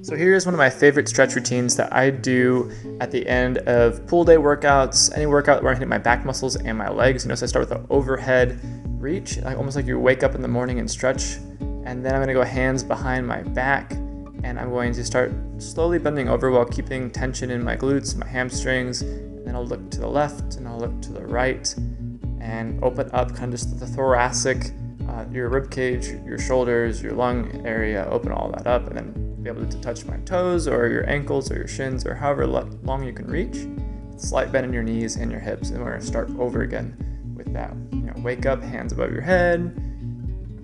So here's one of my favorite stretch routines that I do at the end of pool day workouts, any workout where I'm hitting my back muscles and my legs. You know, so I start with an overhead reach, like almost like you wake up in the morning and stretch. And then I'm gonna go hands behind my back, and I'm going to start slowly bending over while keeping tension in my glutes, my hamstrings. And then I'll look to the left and I'll look to the right and open up kind of just the thoracic, your rib cage, your shoulders, your lung area, open all that up, and then be able to touch my toes or your ankles or your shins or however long you can reach. Slight bend in your knees and your hips, and we're gonna start over again with that. You know, wake up, hands above your head,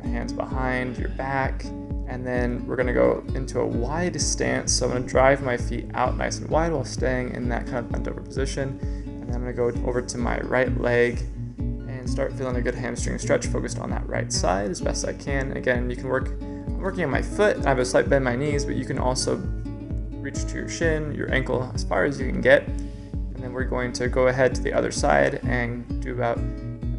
hands behind your back, and then we're gonna go into a wide stance. So I'm gonna drive my feet out nice and wide while staying in that kind of bent over position. And then I'm gonna go over to my right leg and start feeling a good hamstring stretch focused on that right side as best I can. Again, you can I'm working on my foot. I have a slight bend in my knees, but you can also reach to your shin, your ankle, as far as you can get. And then we're going to go ahead to the other side and do about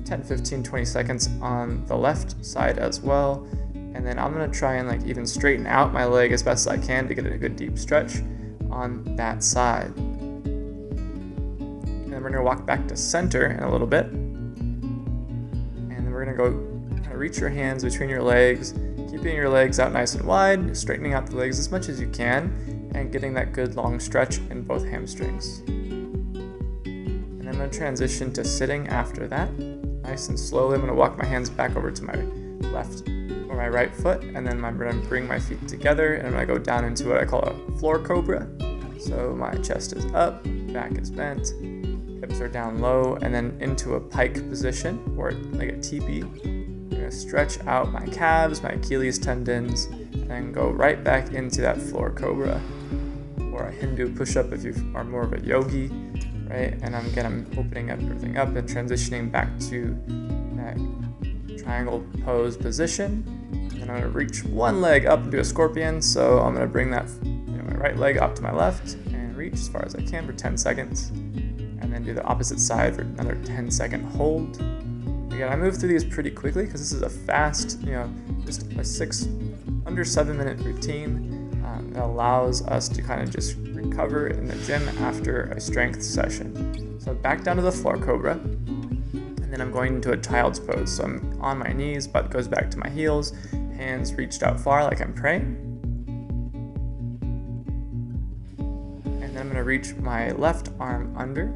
10, 15, 20 seconds on the left side as well. And then I'm gonna try and like even straighten out my leg as best as I can to get a good deep stretch on that side. And then we're gonna walk back to center in a little bit. And then we're gonna go kind of reach your hands between your legs, keeping your legs out nice and wide, straightening out the legs as much as you can, and getting that good long stretch in both hamstrings. And I'm going to transition to sitting after that. Nice and slowly, I'm going to walk my hands back over to my left or my right foot, and then I'm going to bring my feet together, and I'm going to go down into what I call a floor cobra. So my chest is up, back is bent, hips are down low, and then into a pike position, or like a teepee. I'm going to stretch out my calves, my Achilles tendons, and then go right back into that floor cobra, or a Hindu push-up if you are more of a yogi, right? And I'm opening up everything up and transitioning back to that triangle pose position. And I'm going to reach one leg up and do a scorpion. So I'm going to bring that, my right leg up to my left and reach as far as I can for 10 seconds. And then do the opposite side for another 10-second hold. Again, I move through these pretty quickly because this is a fast, just a under 7-minute routine that allows us to kind of just recover in the gym after a strength session. So back down to the floor cobra, and then I'm going into a child's pose. So I'm on my knees, butt goes back to my heels, hands reached out far like I'm praying. And then I'm going to reach my left arm under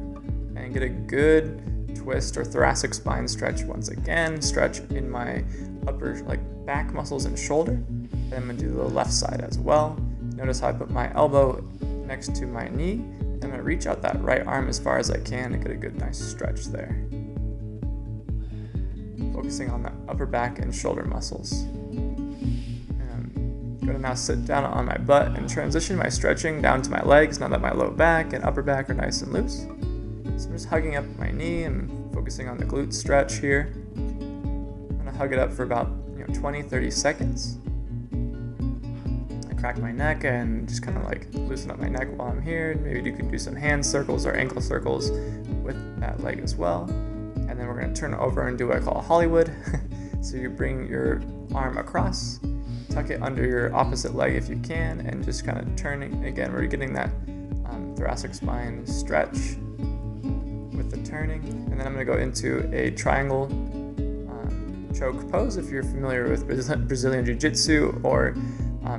and get a good twist or thoracic spine stretch once again. Stretch in my upper back muscles and shoulder. And I'm going to do the left side as well. Notice how I put my elbow next to my knee. I'm going to reach out that right arm as far as I can to get a good nice stretch there. Focusing on the upper back and shoulder muscles. And I'm going to now sit down on my butt and transition my stretching down to my legs now that my low back and upper back are nice and loose. So I'm just hugging up my knee and focusing on the glute stretch here. I'm going to hug it up for about 20-30 seconds. I crack my neck and just kind of loosen up my neck while I'm here. Maybe you can do some hand circles or ankle circles with that leg as well. And then we're going to turn over and do what I call a Hollywood. So you bring your arm across, tuck it under your opposite leg if you can, and just kind of turning. Again, we're getting that thoracic spine stretch with the turning. And then I'm going to go into a triangle choke pose if you're familiar with Brazilian Jiu-Jitsu, or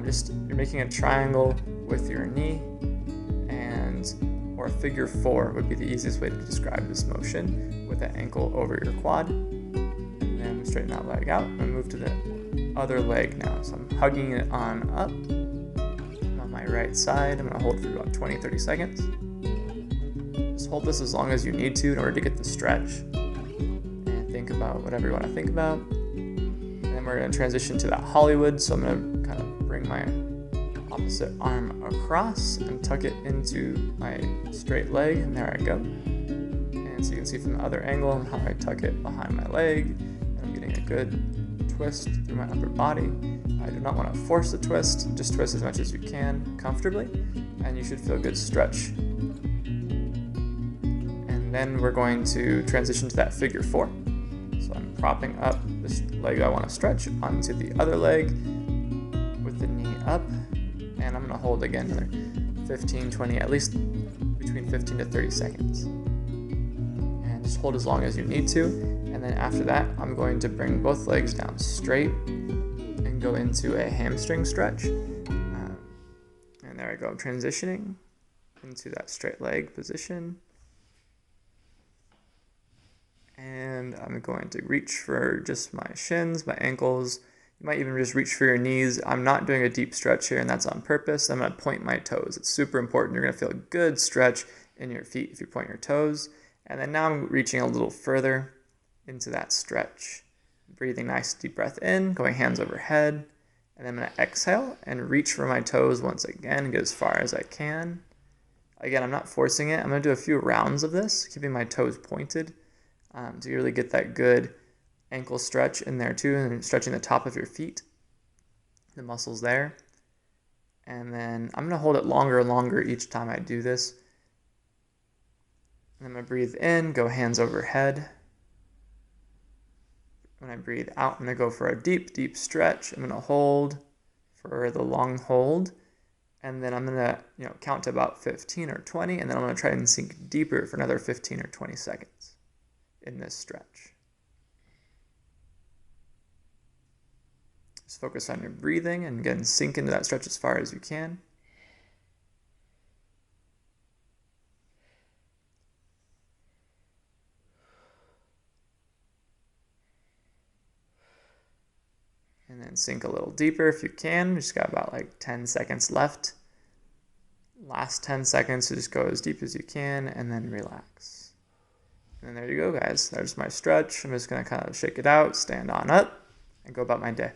just you're making a triangle with your knee, or figure 4 would be the easiest way to describe this motion, with the ankle over your quad. And then straighten that leg out and move to the other leg now. So I'm hugging it on up. I'm on my right side. I'm going to hold for about 20-30 seconds. Just hold this as long as you need to in order to get the stretch. And think about whatever you want to think about. And then we're going to transition to that Hollywood. So I'm going to kind of bring my opposite arm across and tuck it into my straight leg, and there I go. And so you can see from the other angle how I tuck it behind my leg, and I'm getting a good twist through my upper body. I do not want to force the twist, just twist as much as you can comfortably, and you should feel a good stretch. And then we're going to transition to that figure 4. So I'm propping up this leg I want to stretch onto the other leg with the knee up, And I'm gonna hold again another 15, 20, at least between 15 to 30 seconds. And just hold as long as you need to. And then after that, I'm going to bring both legs down straight and go into a hamstring stretch. And there I go, transitioning into that straight leg position. And I'm going to reach for just my shins, my ankles. You might even just reach for your knees. I'm not doing a deep stretch here, and that's on purpose. I'm going to point my toes. It's super important. You're going to feel a good stretch in your feet if you point your toes. And then now I'm reaching a little further into that stretch. Breathing nice deep breath in, going hands overhead. And then I'm going to exhale and reach for my toes once again, get as far as I can. Again, I'm not forcing it. I'm going to do a few rounds of this, keeping my toes pointed to really get that good ankle stretch in there too, and stretching the top of your feet, the muscles there. And then I'm going to hold it longer and longer each time I do this. And I'm going to breathe in, go hands overhead. When I breathe out, I'm going to go for a deep, deep stretch. I'm going to hold for the long hold. And then I'm going to count to about 15 or 20, and then I'm going to try and sink deeper for another 15 or 20 seconds in this stretch. Just focus on your breathing and again, sink into that stretch as far as you can. And then sink a little deeper if you can. Just got about like 10 seconds left. Last 10 seconds, so just go as deep as you can and then relax. And there you go, guys. There's my stretch. I'm just going to kind of shake it out, stand on up, and go about my day.